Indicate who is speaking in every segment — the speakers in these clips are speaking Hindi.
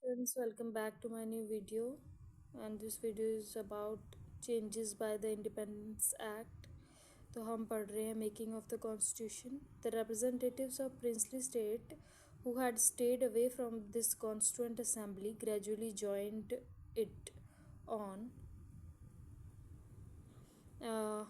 Speaker 1: Friends, welcome back to my new video. And this video is about changes by the Independence Act. तो हम पढ़ रहे हैं Making of the Constitution. The representatives of princely state who had stayed away from this constituent assembly gradually joined it on uh,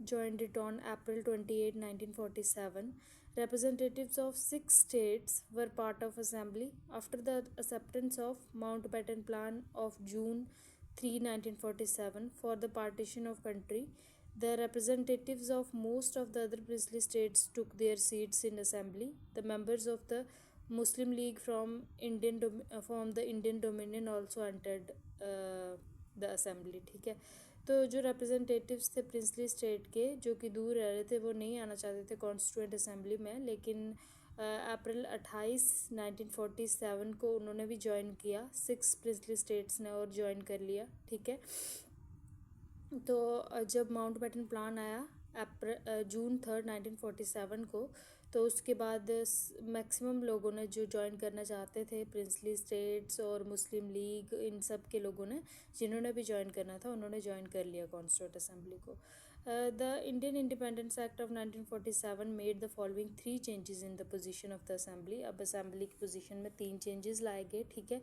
Speaker 1: joined it on April 28, 1947. Representatives of 6 states were part of assembly after the acceptance of Mountbatten Plan of June 3, 1947 for the partition of country. The representatives of most of the other princely states took their seats in assembly. The members of the Muslim League from the Indian Dominion also entered the assembly. ठीक है, तो जो रिप्रेजेंटेटिव्स थे प्रिंसली स्टेट के जो कि दूर रह रहे थे वो नहीं आना चाहते थे कॉन्स्टिट्यूंट असेंबली में, लेकिन अप्रैल 28, 1947 को उन्होंने भी ज्वाइन किया। 6 प्रिंसली स्टेट्स ने और ज्वाइन कर लिया। ठीक है, तो जब माउंटबेटन प्लान आया June 3, 1947 को, तो उसके बाद मैक्सिमम लोगों ने जो ज्वाइन करना चाहते थे प्रिंसली स्टेट्स और मुस्लिम लीग, इन सब के लोगों ने जिन्होंने भी ज्वाइन करना था उन्होंने ज्वाइन कर लिया कॉन्स्टिट्यूंट असेंबली को। The Indian independence act of 1947 made the following 3 changes in the position of the assembly. अब असेंबली की पोजीशन में 3 चेंजेस लाए गए। ठीक है,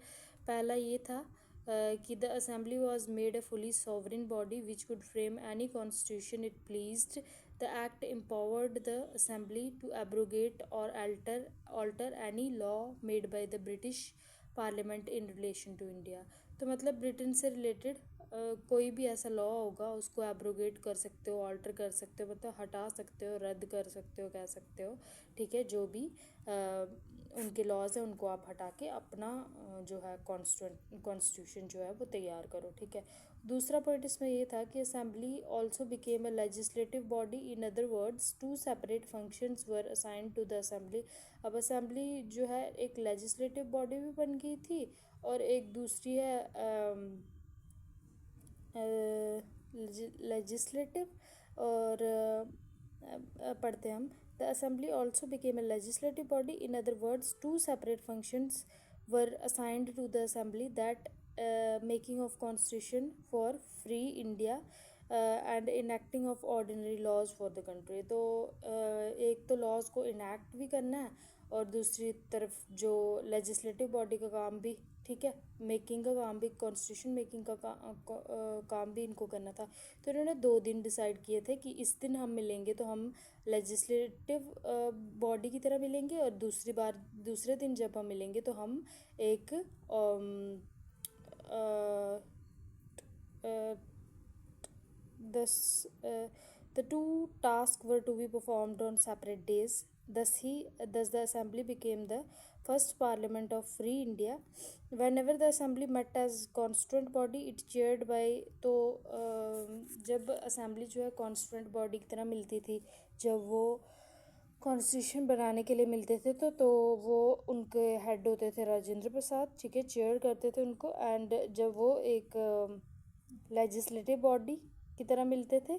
Speaker 1: पहला ये था कि the assembly was made a fully sovereign body which could frame any constitution it pleased. The act empowered the assembly to abrogate or alter any law made by the British Parliament in relation to India। तो मतलब ब्रिटेन से रिलेटेड कोई भी ऐसा लॉ होगा उसको एब्रोगेट कर सकते हो, ऑल्टर कर सकते हो, मतलब हटा सकते हो, रद्द कर सकते हो, कह सकते हो। ठीक है, जो भी उनके लॉज हैं उनको आप हटा के अपना जो है कॉन्स्टिट्यूशन जो है वो तैयार करो। ठीक है, दूसरा पॉइंट इसमें ये था कि assembly also became a legislative body. In other words 2 separate functions were assigned to the assembly. अब असेंबली जो है एक लेजिस्लेटिव बॉडी भी बन गई थी और एक दूसरी है लेजिस्लेटिव और पढ़ते हम the assembly also became a legislative body. In other words 2 separate functions were assigned to the assembly that making of constitution for free India and enacting of ordinary laws for the country. तो एक तो लॉज को इनैक्ट भी करना है और दूसरी तरफ जो लेजिस्लेटिव बॉडी का काम भी, ठीक है, मेकिंग का काम भी, कॉन्स्टिट्यूशन मेकिंग का काम भी इनको करना था। तो इन्होंने 2 दिन डिसाइड किए थे कि इस दिन हम मिलेंगे तो हम लेजिस्लेटिव बॉडी की तरह मिलेंगे और दूसरे दिन जब हम मिलेंगे तो हम एक the two tasks were to be performed on separate days. Thus the assembly became the first parliament of free India. Whenever the assembly met as constituent body, it chaired by, तो जब असेंबली जो है कॉन्स्टिट्यूंट बॉडी की तरह मिलती थी, जब वो कॉन्स्टिट्यूशन बनाने के लिए मिलते थे तो वो उनके हेड होते थे राजेंद्र प्रसाद। ठीक है, चेयर करते थे उनको। एंड जब वो एक लेजिस्लेटिव बॉडी की तरह मिलते थे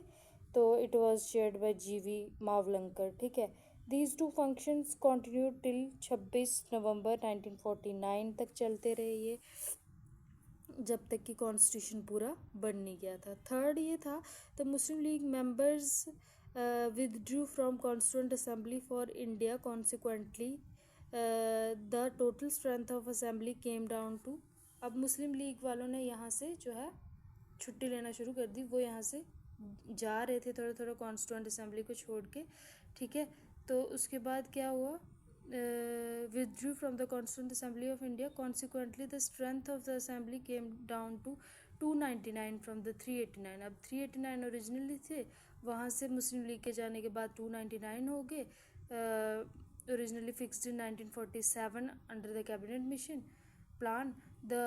Speaker 1: तो it was chaired by GV Mavalankar. ठीक है, दीज 2 फंक्शंस कंटिन्यू टिल 26 नवंबर 1949 तक चलते रहे ये, जब तक कि कॉन्स्टिट्यूशन पूरा बन नहीं गया था। थर्ड ये था the Muslim league members withdrew from constituent assembly for India. Consequently the total strength of assembly came down to, अब मुस्लिम लीग वालों ने यहाँ से जो है छुट्टी लेना शुरू कर दी। वो यहाँ से जा रहे थे थोड़ा थोड़ा कॉन्स्टिट्यूंट असेंबली को छोड़ के। ठीक है, तो उसके बाद क्या हुआ, withdrew from the Constituent Assembly of India. Consequently, the strength of the assembly came down to 299 from the 389। अब 389 ओरिजिनली थे, वहाँ से मुस्लिम लीग के जाने के बाद 299 हो गए। Originally fixed in 1947 under the cabinet mission plan. The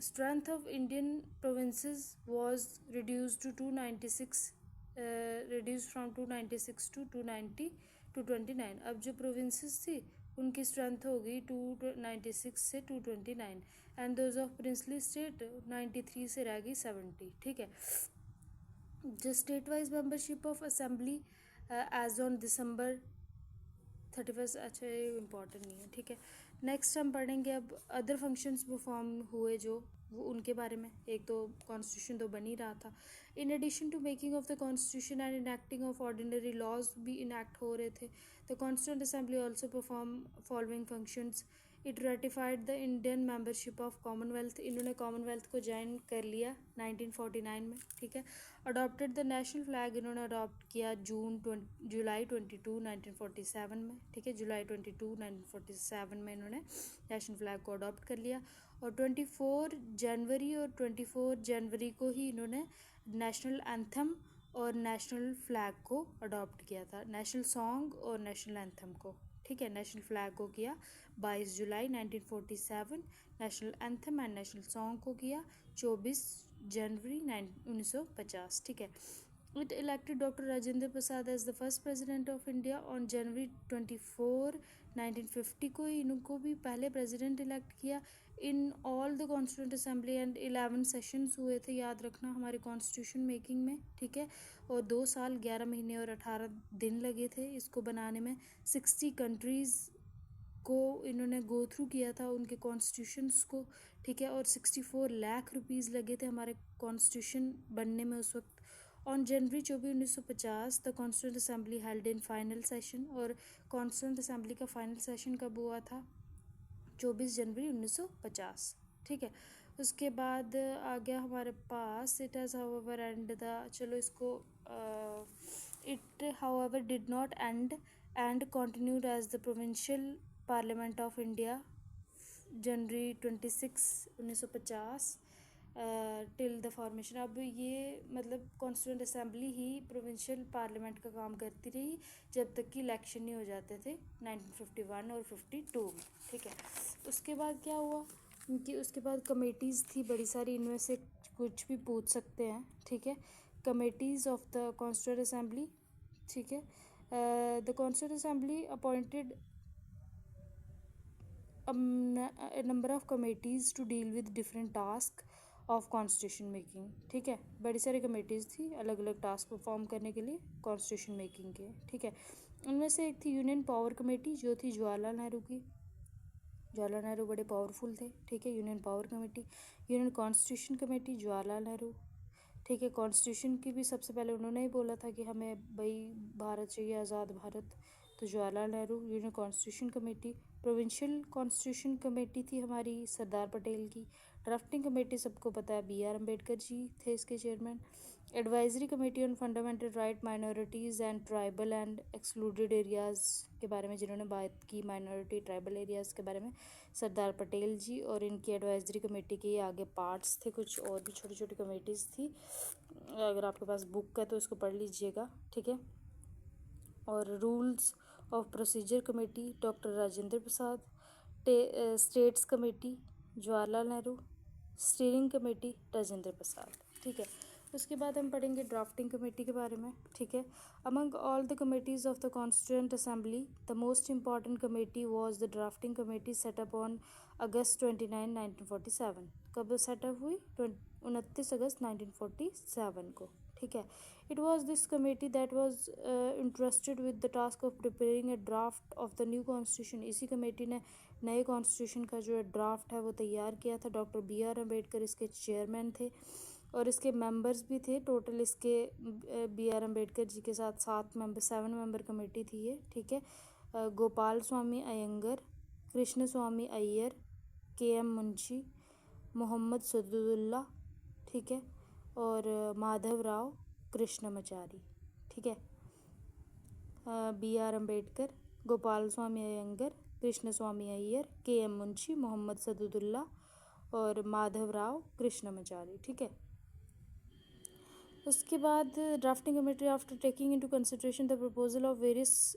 Speaker 1: strength of Indian provinces was reduced to 296, reduced from 296 to 229। अब जो प्रोविंसेस थी उनकी स्ट्रेंथ हो गई 296 से 229 and those of princely state 93 से रह गई 70। ठीक है, जो state wise membership of assembly as on December 31, अच्छा ये इम्पॉर्टेंट नहीं है। ठीक है, नेक्स्ट हम पढ़ेंगे अब अदर फंक्शंस परफॉर्म हुए जो वो उनके बारे में। एक तो कॉन्स्टिट्यूशन तो बन ही रहा था। In addition to making of the constitution and enacting of ordinary laws भी इनैक्ट हो रहे थे। The constituent assembly also perform following functions. It ratified the Indian membership of Commonwealth. इन्होंने कॉमनवेल्थ को ज्वाइन कर लिया 1949 में, ठीक है। अडॉप्टेड द नेशनल फ्लैग इन्होंने अडॉप्ट किया जुलाई 22 1947 में, ठीक है। जुलाई 22 1947 में इन्होंने नेशनल फ्लैग को अडॉप्ट कर लिया। और 24 जनवरी को ही इन्होंने नेशनल एंथम और नेशनल फ्लैग को अडॉप्ट किया था, नेशनल सॉन्ग और नेशनल एंथम को, ठीक है। नेशनल फ्लैग को किया 22 जुलाई 1947, national anthem and national song को किया 24 जनवरी 1950, ठीक है। It elected Dr. Rajendra Prasad as the first president of India on January 24, 1950 को इनको भी पहले प्रेसिडेंट इलेक्ट किया। In all the constituent assembly and 11 sessions हुए थे, याद रखना, हमारे कॉन्स्टिट्यूशन मेकिंग में, ठीक है। और 2 साल 11 महीने और 18 दिन लगे थे इसको बनाने में। 60 कंट्रीज़ को इन्होंने गो थ्रू किया था उनके कॉन्स्टिट्यूशंस को, ठीक है। और 64 लाख रुपीज़ लगे थे हमारे कॉन्स्टिट्यूशन बनने में उस वक्त। On January 24 1950 the constituent assembly held in final session. और कॉन्स्टिट्यूंट असेंबली का फाइनल सेशन कब हुआ था? 24 जनवरी 1950, ठीक है। उसके बाद आ गया हमारे पास it has however end the, चलो इसको it however did not end and continued as the provincial parliament of India January 26 1950 till the formation. अब ये मतलब कॉन्स्टिट्यूंट असेंबली ही प्रोविंशियल पार्लियामेंट का काम करती रही जब तक कि इलेक्शन नहीं हो जाते थे 1951 और 52 में, ठीक है। उसके बाद क्या हुआ कि उसके बाद कमेटीज़ थी बड़ी सारी, इनमें से कुछ भी पूछ सकते हैं, ठीक है। Committees of the constituent assembly, ठीक है। The constituent assembly appointed a number of committees to deal with different tasks of constitution making, ठीक है। बड़ी सारी कमेटीज़ थी अलग अलग टास्क परफॉर्म करने के लिए कॉन्स्टिट्यूशन मेकिंग के, ठीक है। उनमें से एक थी यूनियन पावर कमेटी जो थी जवाहरलाल नेहरू की। जवाहरलाल नेहरू बड़े पावरफुल थे, ठीक है। Union power committee, union constitution committee Jawaharlal Nehru, ठीक है। कॉन्स्टिट्यूशन की भी सबसे पहले उन्होंने ही बोला था कि हमें भाई भारत चाहिए, आज़ाद भारत, तो Jawaharlal Nehru. Union constitution committee, provincial constitution committee थी हमारी सरदार पटेल की। ड्राफ्टिंग कमेटी सबको पता है बी आर अम्बेडकर जी थे इसके chairman. Advisory committee on fundamental right minorities and tribal and excluded areas के बारे में जिन्होंने बात की, माइनॉरिटी ट्राइबल एरियाज़ के बारे में सरदार पटेल जी। और इनकी एडवाइजरी कमेटी के आगे पार्ट्स थे, कुछ और भी छोटी छोटी कमेटीज़ थी। अगर आपके पास बुक है तो इसको पढ़ लीजिएगा, ठीक है। और rules of procedure committee doctor Rajendra Prasad. States committee Jawaharlal Nehru. Steering committee Rajendra Prasad, ठीक है। उसके बाद हम पढ़ेंगे ड्राफ्टिंग कमेटी के बारे में, ठीक है। Among all the committees of the constituent assembly the most important committee was the drafting committee setup on August 29 1947। कब सेटअप हुई? 29 अगस्त 1947 को, ठीक है। It was this committee that was interested with the task of preparing A draft of the new constitution. इसी कमेटी ने नए कॉन्स्टिट्यूशन का जो ड्राफ्ट है वो तैयार किया था। डॉक्टर बी आर अम्बेडकर इसके चेयरमैन थे और इसके मेंबर्स भी थे। टोटल इसके बी आर अम्बेडकर जी के साथ 7 मेंबर कमेटी थी ये, ठीक है। गोपाल स्वामी अयंगर, कृष्ण स्वामी अय्यर, के एम मुंशी, मोहम्मद सदुल्ला, ठीक है। और माधव राव कृष्णमाचारी, ठीक है। बी आर अम्बेडकर, गोपाल स्वामी अयंगर, कृष्ण स्वामी अय्यर, के एम मुंशी, मोहम्मद सदुल्ला और माधव राव कृष्णमाचारी, ठीक है। उसके बाद drafting committee after taking into consideration the proposal of various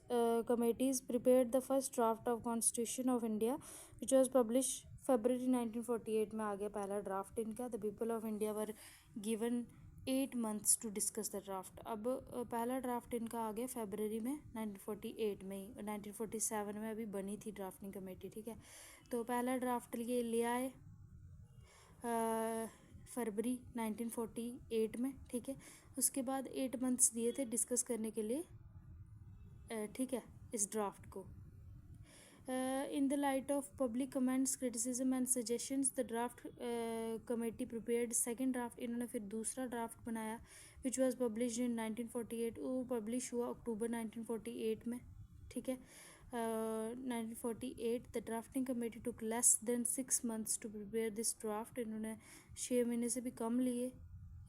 Speaker 1: committees prepared the first draft of constitution of India which was publish February 1948 में आ गया पहला ड्राफ्ट इनका। The people of India were given 8 months to discuss the draft. अब पहला ड्राफ्ट इनका आ गया फरवरी में 1948 में ही। 1947 में अभी बनी थी ड्राफ्टिंग कमेटी, ठीक है। तो पहला ड्राफ्ट लिए ले आए फरवरी 1948 में, ठीक है। उसके बाद 8 months दिए थे डिस्कस करने के लिए, ठीक है, इस ड्राफ्ट को। In the light of public comments, criticism and suggestions, the draft committee prepared second draft. इन्होंने फिर दूसरा draft बनाया which was published in 1948. वो publish हुआ अक्टूबर 1948 में, ठीक है. 1948 the drafting committee took less than 6 months to prepare this draft. इन्होंने 6 महीने से भी कम लिए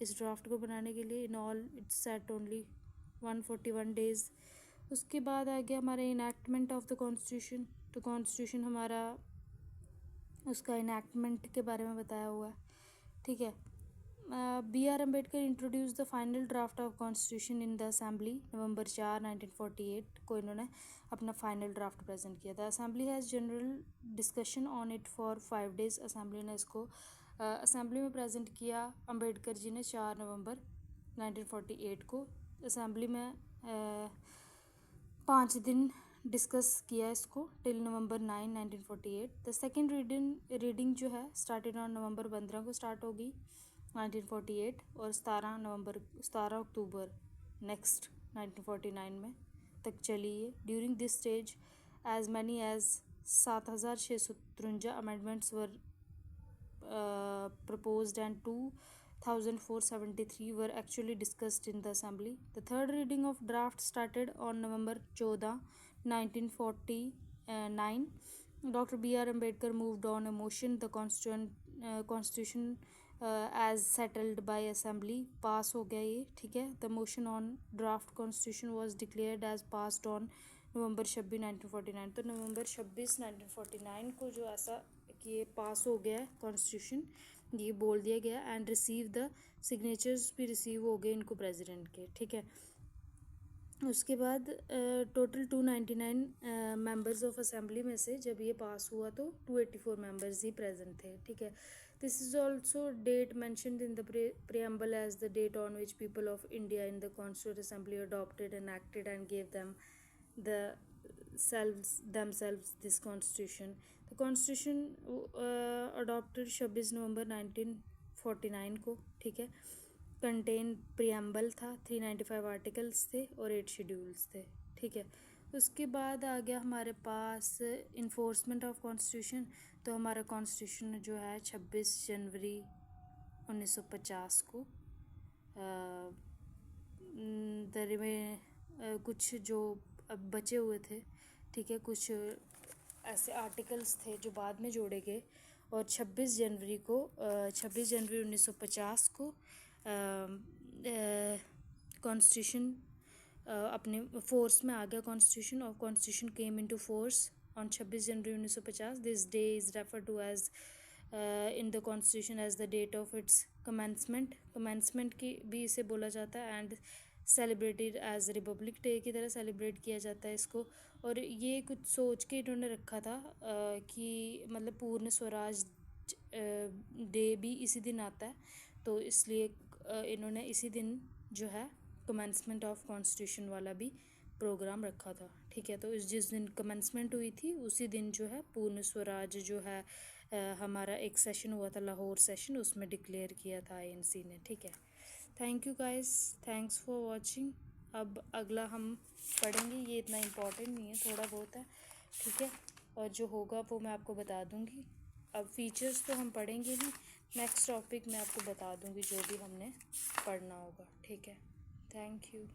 Speaker 1: इस ड्राफ्ट को बनाने के लिए. In all it's set only 141 days. उसके बाद आ गया हमारा इनैक्टमेंट ऑफ द कॉन्स्टिट्यूशन. तो कॉन्स्टिट्यूशन हमारा उसका इनैक्टमेंट के बारे में बताया हुआ है, ठीक है. B R Ambedkar introduce the final draft of constitution in the assembly. November 4 1948 को इन्होंने अपना फाइनल ड्राफ्ट प्रेजेंट किया था. Assembly has general discussion on it for 5 days. Assembly ने इसको असेंबली में प्रेजेंट किया अम्बेडकर जी ने 4 नवंबर 1948 को. असेंबली में 5 दिन डिस्कस किया इसको till November 9 1948. The second reading जो है स्टार्टेड ऑन नवंबर 15 को स्टार्ट होगी 1948 और 17 अक्टूबर नेक्स्ट 1949 में तक चली है. During this stage as many as 7,653 amendments were proposed and 2,473 were actually discussed in the assembly. The third reading of draft started on November 14 1949. Dr. B.R. Ambedkar moved on a motion the constitution as settled by assembly. पास हो गया ये, ठीक है. The motion on draft constitution was declared as passed on नवंबर 26 1949. तो नवंबर 26 1949 को जो ऐसा कि ये पास हो गया है कॉन्स्टिट्यूशन, ये बोल दिया गया. एंड रिसीव द सिग्नेचर्स भी रिसीव हो गए इनको प्रेसिडेंट के, ठीक है. उसके बाद टोटल 299 मेंबर्स ऑफ असेंबली में से जब ये पास हुआ तो 284 मेंबर्स ही प्रेजेंट थे, ठीक है. This is also date mentioned in the preamble as the date on which people of India in the Constituent Assembly adopted, enacted and gave themselves this constitution. The constitution adopted 26 नवंबर 1949 को, ठीक है. कंटेन प्रियम्बल था, 395 आर्टिकल्स थे और 8 शेड्यूल्स थे, ठीक है. उसके बाद आ गया हमारे पास इन्फोर्समेंट ऑफ कॉन्स्टिट्यूशन. तो हमारा कॉन्स्टिट्यूशन जो है 26 जनवरी 1950 को दर में कुछ जो अब बचे हुए थे, ठीक है, कुछ ऐसे आर्टिकल्स थे जो बाद में जोड़े गए और 26 जनवरी 1950 को कॉन्स्टिट्यूशन अपने फोर्स में आ गया कॉन्स्टिट्यूशन. और constitution came into force on 26 January 1950. This day is refer to as in the constitution as the date of its commencement की भी इसे बोला जाता है. And celebrated as republic day की तरह सेलिब्रेट किया जाता है इसको. और ये कुछ सोच के इन्होंने रखा था कि मतलब पूर्ण स्वराज डे भी इसी दिन आता है, तो इसलिए इन्होंने इसी दिन जो है कमेंसमेंट ऑफ कॉन्स्टिट्यूशन वाला भी प्रोग्राम रखा था, ठीक है. तो जिस दिन कमेंसमेंट हुई थी उसी दिन जो है पूर्ण स्वराज जो है हमारा एक सेशन हुआ था लाहौर सेशन, उसमें डिक्लेयर किया था INC ने, ठीक है. Thank you guys, thanks for watching. अब अगला हम पढ़ेंगे, ये इतना इम्पोर्टेंट नहीं है, थोड़ा बहुत है, ठीक है. और जो होगा वो मैं आपको बता दूंगी. अब फीचर्स तो हम पढ़ेंगे नहीं, नेक्स्ट टॉपिक मैं आपको बता दूंगी जो भी हमने पढ़ना होगा, ठीक है. Thank you.